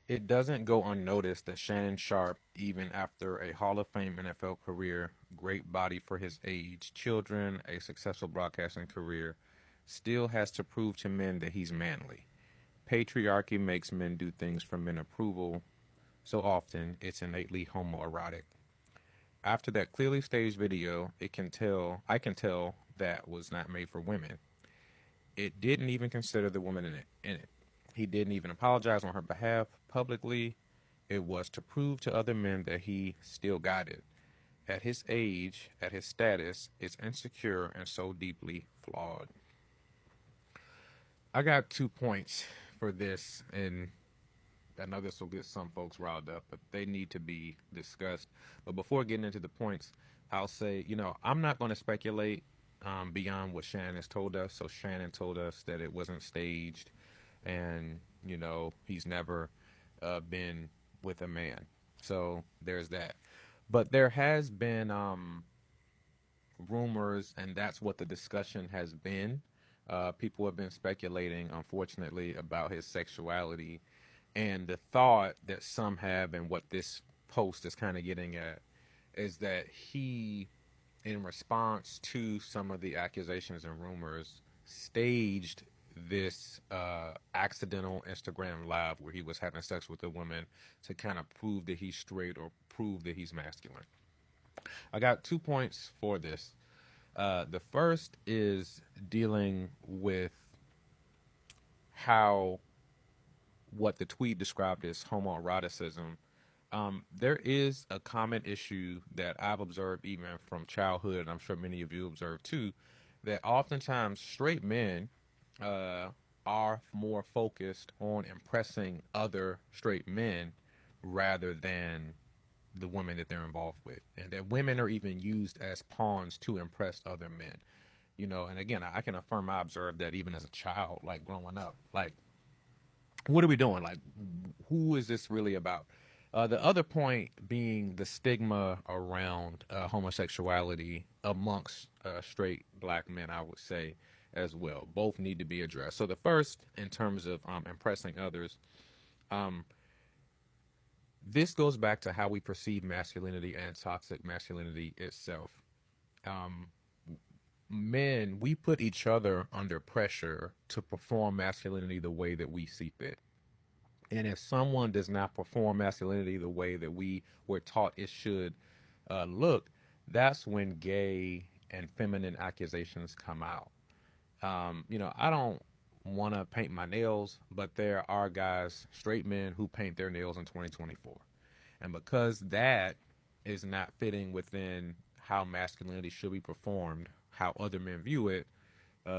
It doesn't go unnoticed that Shannon Sharpe, even after a Hall of Fame NFL career, great body for his age, children, a successful broadcasting career, still has to prove to men that he's manly. Patriarchy makes men do things for men approval. So often, it's innately homoerotic. After that clearly staged video, I can tell that was not made for women. It didn't even consider the woman in it. He didn't even apologize on her behalf publicly. It was to prove to other men that he still got it. At his age, at his status, it's insecure and so deeply flawed. I got 2 points for this, and I know this will get some folks riled up, but they need to be discussed. But before getting into the points, I'll say, I'm not going to speculate beyond what Shannon has told us. So Shannon told us that it wasn't staged, and he's never been with a man. So there's that. But there has been rumors, and that's what the discussion has been. People have been speculating, unfortunately, about his sexuality, and the thought that some have, and what this post is kind of getting at, is that he, in response to some of the accusations and rumors, staged this accidental Instagram live where he was having sex with a woman to kind of prove that he's straight or prove that he's masculine. I got 2 points for this. The first is dealing with how what the tweet described as homoeroticism. There is a common issue that I've observed even from childhood, and I'm sure many of you observe too, that oftentimes straight men uh, are more focused on impressing other straight men rather than the women that they're involved with, and that women are even used as pawns to impress other men. And again, I can affirm I observed that even as a child, like growing up. Like, what are we doing? Like, who is this really about? The other point being the stigma around homosexuality amongst straight black men, I would say, as well. Both need to be addressed. So the first, in terms of impressing others, um, this goes back to how we perceive masculinity and toxic masculinity itself. Um, Men, we put each other under pressure to perform masculinity the way that we see fit. And if someone does not perform masculinity the way that we were taught it should look, that's when gay and feminine accusations come out. I don't want to paint my nails, but there are guys, straight men, who paint their nails in 2024. And because that is not fitting within how masculinity should be performed, how other men view it,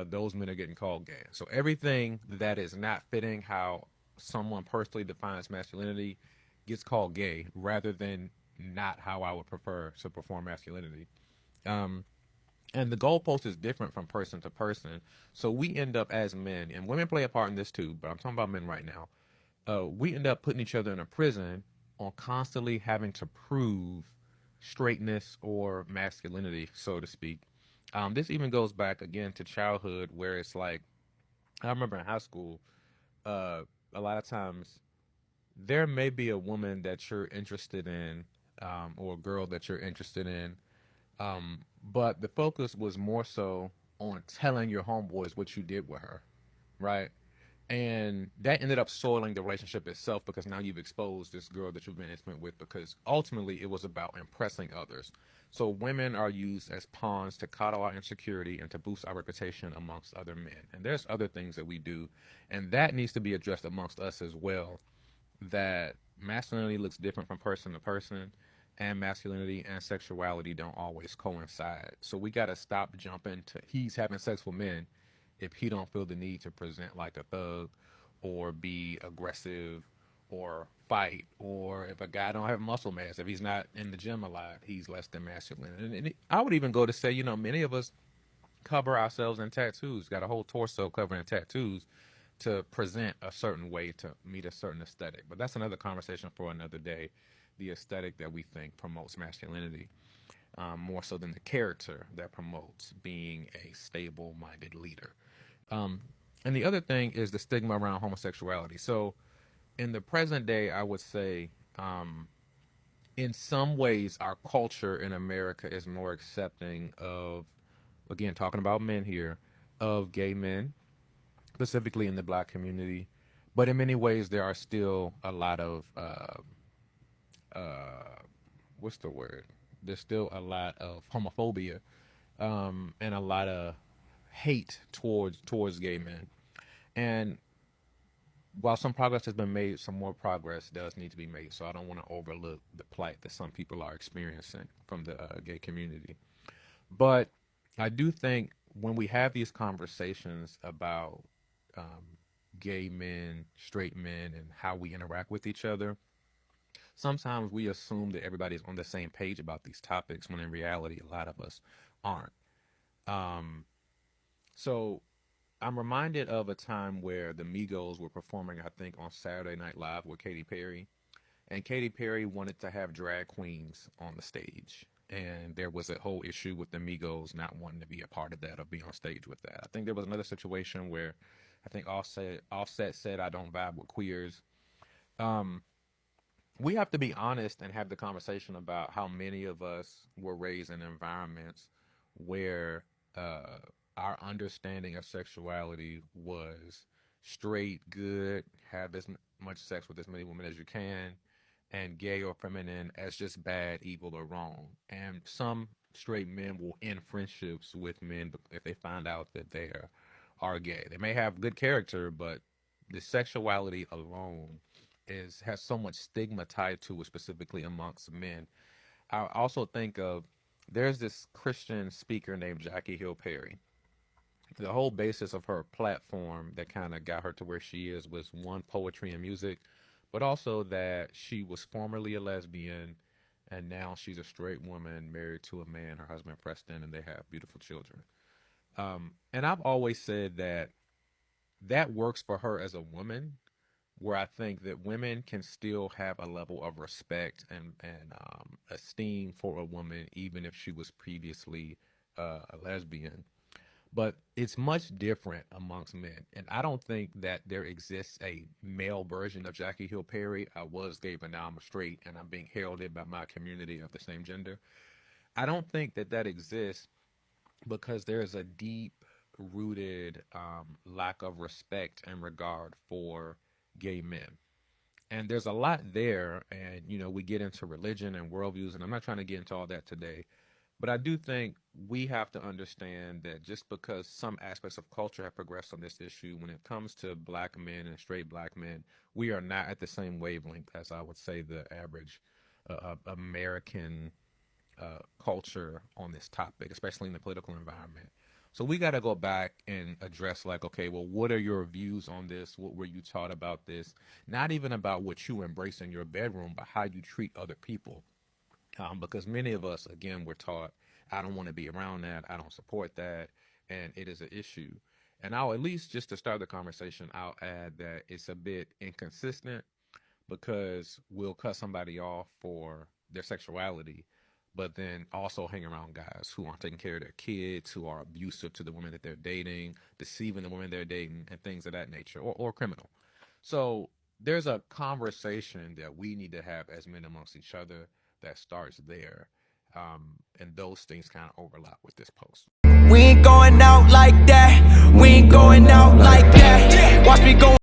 those men are getting called gay. So everything that is not fitting how someone personally defines masculinity gets called gay rather than not how I would prefer to perform masculinity. Um, and the goalpost is different from person to person. So we end up as men, and women play a part in this too, but I'm talking about men right now. We end up putting each other in a prison on constantly having to prove straightness or masculinity, so to speak. This even goes back again to childhood, where it's like, I remember in high school, uh, a lot of times there may be a woman that you're interested in, or a girl that you're interested in, but the focus was more so on telling your homeboys what you did with her, right? And that ended up soiling the relationship itself, because now you've exposed this girl that you've been intimate with, because ultimately it was about impressing others. So women are used as pawns to coddle our insecurity and to boost our reputation amongst other men. And there's other things that we do, and that needs to be addressed amongst us as well, that masculinity looks different from person to person, and masculinity and sexuality don't always coincide. So we got to stop jumping to he's having sex with men if he don't feel the need to present like a thug or be aggressive or fight, or if a guy don't have muscle mass, if he's not in the gym a lot, he's less than masculine. And I would even go to say, many of us cover ourselves in tattoos, got a whole torso covered in tattoos to present a certain way to meet a certain aesthetic. But that's another conversation for another day. The aesthetic that we think promotes masculinity, more so than the character that promotes being a stable minded leader. Um, and the other thing is the stigma around homosexuality. So in the present day, I would say, in some ways, our culture in America is more accepting of, again, talking about men here, of gay men, specifically in the black community. But in many ways, there are still a lot of, what's the word? There's still a lot of homophobia, and a lot of hate towards gay men. And while some progress has been made, some more progress does need to be made. So I don't want to overlook the plight that some people are experiencing from the gay community. But I do think when we have these conversations about gay men, straight men, and how we interact with each other, sometimes we assume that everybody's on the same page about these topics, when in reality, a lot of us aren't. Um, so I'm reminded of a time where the Migos were performing, I think, on Saturday Night Live with Katy Perry. And Katy Perry wanted to have drag queens on the stage. And there was a whole issue with the Migos not wanting to be a part of that or be on stage with that. I think there was another situation where I think Offset said, I don't vibe with queers. Um, we have to be honest and have the conversation about how many of us were raised in environments where uh, our understanding of sexuality was straight, good, have as much sex with as many women as you can, and gay or feminine as just bad, evil, or wrong. And some straight men will end friendships with men if they find out that are gay. They may have good character, but the sexuality alone has so much stigma tied to it, specifically amongst men. I also think of there's this Christian speaker named Jackie Hill Perry. The whole basis of her platform that kind of got her to where she is was one, poetry and music, but also that she was formerly a lesbian and now she's a straight woman married to a man, her husband Preston, and they have beautiful children. And I've always said that that works for her as a woman, where I think that women can still have a level of respect and esteem for a woman, even if she was previously a lesbian. But it's much different amongst men. And I don't think that there exists a male version of Jackie Hill Perry. I was gay, but now I'm straight, and I'm being heralded by my community of the same gender. I don't think that that exists because there is a deep rooted lack of respect and regard for gay men. And there's a lot there, and we get into religion and worldviews, and I'm not trying to get into all that today. But I do think we have to understand that just because some aspects of culture have progressed on this issue, when it comes to black men and straight black men, we are not at the same wavelength as I would say the average American culture on this topic, especially in the political environment. So we got to go back and address, like, okay, well, what are your views on this? What were you taught about this? Not even about what you embrace in your bedroom, but how you treat other people. Because many of us, again, were taught, I don't want to be around that. I don't support that. And it is an issue. And I'll at least, just to start the conversation, I'll add that it's a bit inconsistent because we'll cut somebody off for their sexuality, but then also hang around guys who aren't taking care of their kids, who are abusive to the women that they're dating, deceiving the women they're dating, and things of that nature, or criminal. So there's a conversation that we need to have as men amongst each other that starts there. And those things kind of overlap with this post. We ain't going out like that. We ain't going out like that. Watch me go.